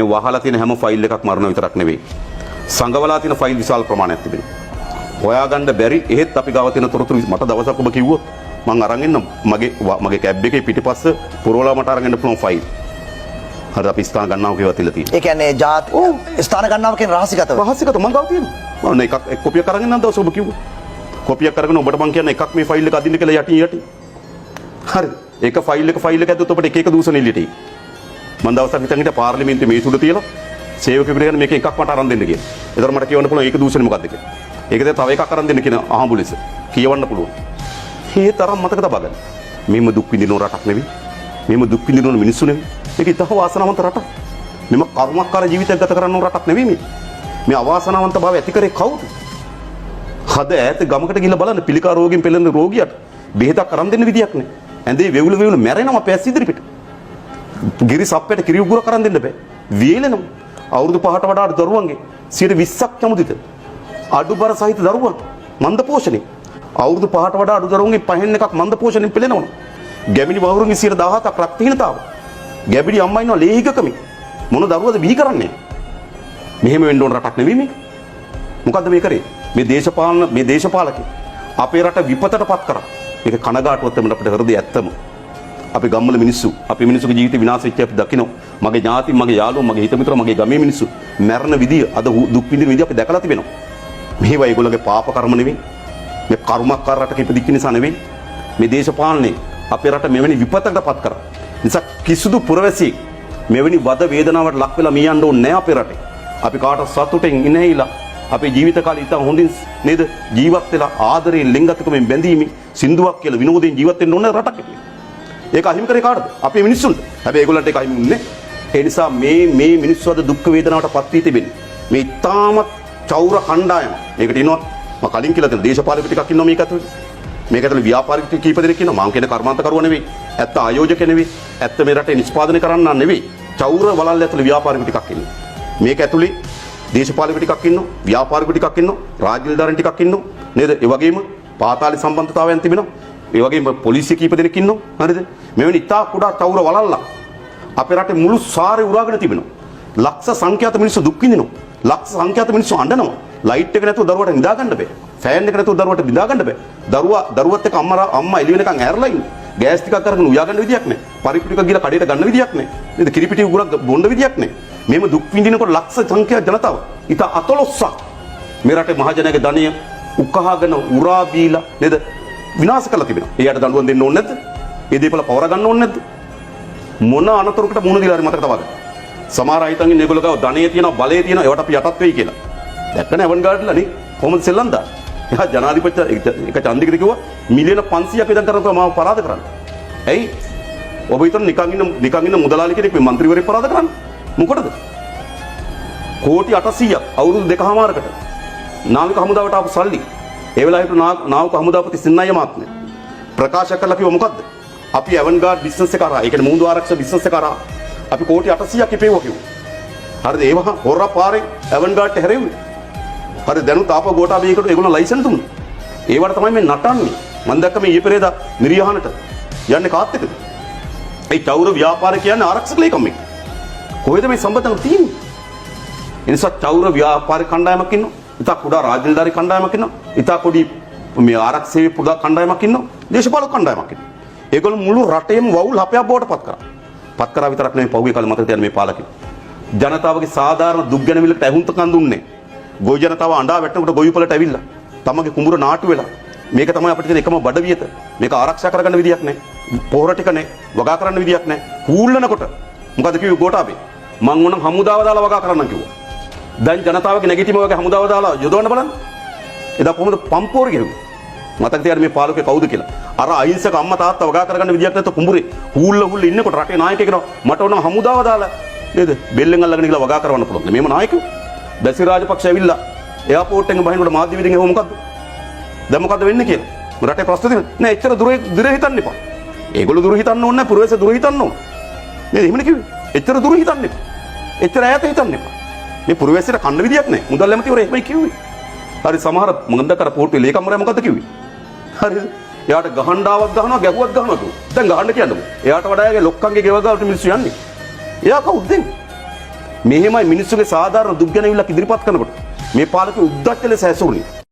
මේ වහලා තියෙන හැම ෆයිල් එකක් මරණ විතරක් නෙවෙයි. සංගවලා තියෙන ෆයිල් විශාල ප්‍රමාණයක් තිබෙනවා. හොයාගන්න බැරි එහෙත් අපි ගාව තියෙන තොරතුරු මට දවසක් ඔබ කිව්වොත් මම අරන් එන්න මගේ කැබ් එකේ පිටිපස්ස පුරවලා මට අරන් එන්න පුළුවන් ෆයිල්. හරි අපි ස්ථාන ගණනාව කියලා තියලා තියෙනවා. ඒ කියන්නේ ජාති ස්ථාන ගණනාව කියන රහසිගතව. රහසිගත මම ගාව තියෙනවා. මම එකක් කොපියක් අරන් එන්න දවස් ඔබ කිව්වා. කොපියක් අරගෙන ඔබට මම කියන්නේ එකක් මේ ෆයිල් එක අදින්න කියලා යටි. හරිද? ඒක ෆයිල් එක ඇද්දොත් ඔබට එක එක දූෂණ එළියට එයි. මම දවසක් හිතන් පාර්ලිමේන්තුවේ මේ සුඩ තියලා සේවකයෙකුට කියන මේක එකක් මට අරන් දෙන්න කියලා. ඒතර මට කියවන්න පුළුවන් ඒක දූෂණය මොකක්ද කියලා. ඒකද තව එකක් අරන් දෙන්න කියන අහඹු ලෙස කියවන්න පුළුවන්. මේ තරම් මතක තබා ගන්න. මෙහෙම දුක් විඳින රටක් නෙවෙයි. මෙහෙම දුක් විඳින මිනිස්සු නෙවෙයි. මේක ඉතහ වාසනාවන්ත රටක්. මෙම කර්මකාර ජීවිතයක් ගත කරන්න ඕන රටක් නෙවෙයි මේ. මේ අවාසනාවන්ත බව ඇති කරේ කවුද? හද ඈත ගමකට ගිහිල්ලා බලන්න පිළිකා රෝගයෙන් පෙළෙන රෝගියට බෙහෙතක් අරන් දෙන්න විදියක් නැහැ. ඇඳේ වෙවුල මැරෙනවා පැස් ඉදිරිපිට. ගිරි සප්පයට කිරි උගුර කරන් දෙන්න බෑ. වේලෙනවා. අවුරුදු 5ට වඩා අඩු දරුවන්ගේ 20%ක් යමුදිත. අඩුබර සහිත දරුවන් මන්ද පෝෂණය. අවුරුදු 5ට වඩා අඩු දරුවන්ගේ පහෙන් එකක් මන්ද පෝෂණයෙන් පෙළෙනවා. ගැමිණි වහුරුන්ගේ 17%ක් රක්තහීනතාව. ගැබිඩි අම්මා ඉන්නවා ලේහිකකමේ. මොන දරුවද බිහි කරන්නේ? මෙහෙම වෙන්න ඕන රටක් නෙවෙයි මේක. මොකද්ද මේ කරේ? මේ දේශපාලකේ අපේ රට විපතටපත් කරා. මේක කනගාටුවත් තමයි අපිට හෘදය ඇත්තම. අපි ගම්වල මිනිස්සු, අපි මිනිස්සුගේ ජීවිත විනාශ වෙච්ච අපි දකිනවා. මගේ ඥාති, මගේ යාළුවෝ, මගේ හිත මිතුරෝ, මගේ ගමේ මිනිස්සු මැරෙන විදිය, අද දුක් විඳින විදිය අපි දැකලා තිබෙනවා. මේවා ඒගොල්ලෝගේ පාප කර්ම නෙවෙයි. මේ කර්මකාර රටක ඉපදිච්ච නිසා නෙවෙයි. මේ දේශපාලනේ අපේ රට මෙවැනි විපතකටපත් කරා. නිසා කිසිදු පුරවැසියෙක් මෙවැනි වද වේදනාවට ලක් වෙලා මියන්න ඕනේ නැහැ අපේ රටේ. අපි කාට සතුටින් ඉනේයිලා අපේ ජීවිත කාලය ඉතින් හොඳින් නේද ජීවත් වෙලා ආදරයෙන් ලිංගිකකමෙන් බැඳීමේ සින්දුවක් කියලා විනෝදයෙන් ජීවත් වෙන්න ඕන රටක. ඒක අහිමි කරේ කාටද? අපේ මිනිස්සුන්ට. හැබැයි ඒගොල්ලන්ට ඒක අහිමි වුණේ. ඒ නිසා මේ මිනිස්සු අද දුක් වේදනාවටපත් වී තිබෙන්නේ. මේ ඊටාමත් චෞර කණ්ඩායම. මේකට ඉන්නවා මම කලින් කියලා තියෙන දේශපාලක ටිකක් ඉන්නවා මේක ඇතුලේ. මේක ඇතුලේ ව්‍යාපාරික කීප දෙනෙක් ඉන්නවා. මම කියන කර්මාන්තකරුවා නෙවෙයි. ඇත්ත ආයෝජක නෙවෙයි. ඇත්ත මේ රටේ නිෂ්පාදනය කරන්න නෙවෙයි. චෞර වලල්ල ඇතුලේ ව්‍යාපාරික ටිකක් ඉන්නවා. මේක ඇතුලේ දේශපාලක ටිකක් ඉන්නවා, ව්‍යාපාරික ටිකක් ඉන්නවා, රාජ්‍ය නිලධාරීන් ටිකක් ඉන්නවා. නේද? ඒ වගේම පාතාලි සම්බන්ධතාවයන් තිබෙනවා. ඒ වගේම පොලිසිය කීප දෙනෙක් ඉන්නවා. හරිද? මෙවැනි ඉතා කුඩා චෞර වලල්ල අපේ රටේ මුළු සාරේ උරාගෙන තිබෙනවා. ලක්ෂ සංඛ්‍යාත මිනිස්සු දුක් විඳිනවා. ලක්ෂ සංඛ්‍යාත මිනිස්සු අඬනවා. ලයිට් එක නැතුව දරුවට නිදා ගන්න බෑ. ෆෑන් එක නැතුව දරුවට නිදා ගන්න බෑ. දරුවත් එක්ක අම්මා එළි වෙනකන් ඇරලා ඉන්නේ. ගෑස් ටිකක් අරගෙන උයා ගන්න විදියක් නැහැ. පරිප්පු ටිකක් ගිහලා කඩේට ගන්න විදියක් නැහැ. නේද? කිරිපිටි උගුරක් බොන්න විදියක් නැහැ. මෙහෙම දුක් විඳිනකොට ලක්ෂ සංඛ්‍යාත ජනතාව ඉත අතලොස්සක් මේ රටේ මහජනයාගේ ධනිය උකහාගෙන උරා බීලා නේද විනාශ කරලා තිබෙනවා. එයාට දඬුවම් දෙන්න ඕනේ නැද්ද? ඒ දේපල පවර ගන්න ඕනේ නැද්ද? මොන අනතුරකට මුහුණ දීලා හරි මතක තබා ගන්න. සමහර අය හිතන්නේ මේගොල්ලෝ ගාව ධනෙ තියෙනවා, බලය තියෙනවා, ඒවට අපි යටත් වෙයි කියලා. දැක්කනේ අවන් ගාඩ්ලා නේ කොහොමද සෙල්ලම් දාන්නේ? එයා ජනාධිපති එක චන්දිකට කිව්වා මිලියන 500ක් විතර කරනවා මාව පරාද කරන්න. ඇයි? ඔබ හිතන නිකන් ඉන්න මුදලාලි කෙනෙක් මේ മന്ത്രിවරයෙක් පරාද කරන්නේ? මොකටද? කෝටි 800ක් අවුරුදු දෙකමාරකට නාවික හමුදාවට ආපු සල්ලි. ඒ වෙලාවට නාවික හමුදාපති සින්නయ్య මාත්මය ප්‍රකාශ කළා කිව්ව මොකද්ද? අපි ඇවන්ගාඩ් බිස්නස් එක කරා. ඒ කියන්නේ මුහුදු ආරක්ෂක බිස්නස් එක කරා. අපි කෝටි 800ක් ඉපෙව්වා කිව්වා. හරිද? ඒව හොරා පාරේ ඇවන්ගාඩ්ට හැරෙව්වේ. හරි දැනුත් ආපහු ගෝඨාභයකට ඒගොල්ලෝ ලයිසන්ස් දුන්නා. ඒවට තමයි මේ නටන්නේ. මම දැක්ක මේ ඊපෙරේදා නිරියහනට යන්නේ කාත් එක්කද? ඒ චෞර ව්‍යාපාර කියන්නේ ආරක්ෂක ලේකම් එක. කොහෙද මේ සම්බන්ධතාව තියෙන්නේ? එනිසා චෞර ව්‍යාපාර කණ්ඩායමක් ඉන්නවා. ඉතා කුඩා රාජ්‍ය නිලධාරී කණ්ඩායමක් ඉන්නවා. ඉතා පොඩි මේ ආරක්ෂක සේවයේ පුදා කණ්ඩායමක් ඉන්නවා. දේශපාලක කණ්ඩායමක් ඉන්නවා. ඒගොල්ලෝ මුළු රටේම වවුල් හපයක් බවට පත් කරා. පත් කරා විතරක් නෙමෙයි පෞගේ කාලේ මතක තියන්න මේ පාලකෙ. ජනතාවගේ සාධාරණ දුක් ගැනවිලකට ඇහුම්කන් දුන්නේ. ගොවි ජනතාව අඬා වැටෙනකොට ගොවිපලට ඇවිල්ලා තමගේ කුඹුර නාට්ටු වෙලා මේක තමයි අපිට තියෙන එකම බඩවියත. මේක ආරක්ෂා කරගන්න විදියක් නැහැ. පොහොර ටික නැහැ. වගා කරන්න විදියක් නැහැ. හූල්ලනකොට මොකද කිව්වේ ගෝඨාභය? මං ඕනම් හමුදාව දාලා වගා කරන්න කිව්වා. දැන් ජනතාවගේ නැගිටිම වගේ හමුදාව දාලා යොදවන්න බලන්න. එදා කොහොමද පම්පෝරේ ගෙවුවේ? මතක තියාගන්න මේ පාලකේ කවුද කියලා. අර අහිංසක අම්මා තාත්තා වගා කරගන්න විදියක් නැත්නම් කුඹුරේ හූල්ල ඉන්නකොට රටේ නායකයෙක් කියනවා මට ඕනම් හමුදාව දාලා නේද? බෙල්ලෙන් අල්ලගෙන ගිහලා වගා කරවන්න පුළුවන්. මේම නායකයෝ බැසි රාජපක්ෂ ඇවිල්ලා එයාපෝට් එකෙන් බහිනකොට මාධ්‍යවේදීන් එහෙම මොකද්ද? දැන් මොකද්ද වෙන්නේ කියලා. රටේ ප්‍රශ්න තියෙන නෑ එච්චර දුර හිතන්න එපා. ඒගොල්ලෝ දුර හිතන්න ඕනේ නෑ පුරවැස දුර හිතන්න ඕන. නේද? එහෙමනේ කිව්වේ. එච්චර දුර හිතන්න එපා. එච්චර ඈත හිතන්න එපා. මේ පුරවැසියට කන්න විදියක් නෑ. මුදල් ඇමතිවරයා එහෙමයි කිව්වේ. හරි සමහර මන්ද කර පෝට්ටුවේ ලේකම්වරයා මොකද්ද කිව්වේ? හරිද? එයාට ගහණ්ඩාවක් ගහනවා ගැහුවක් ගහනවා කිව්වා. දැන් ගහන්න කියන්නකො. එයාට වඩා එයාගේ ලොක්කන්ගේ ගෙවල් වලට මිනිස්සු යන්නේ. එයා කවුද දෙන්නේ? මෙහෙමයි මිනිස්සුගේ සාධාරණ දුක් ගැන ඉවිල්ලා ඉදිරිපත් කරනකොට මේ පාලක උද්දච්ච ලෙස ඇසුරුනේ.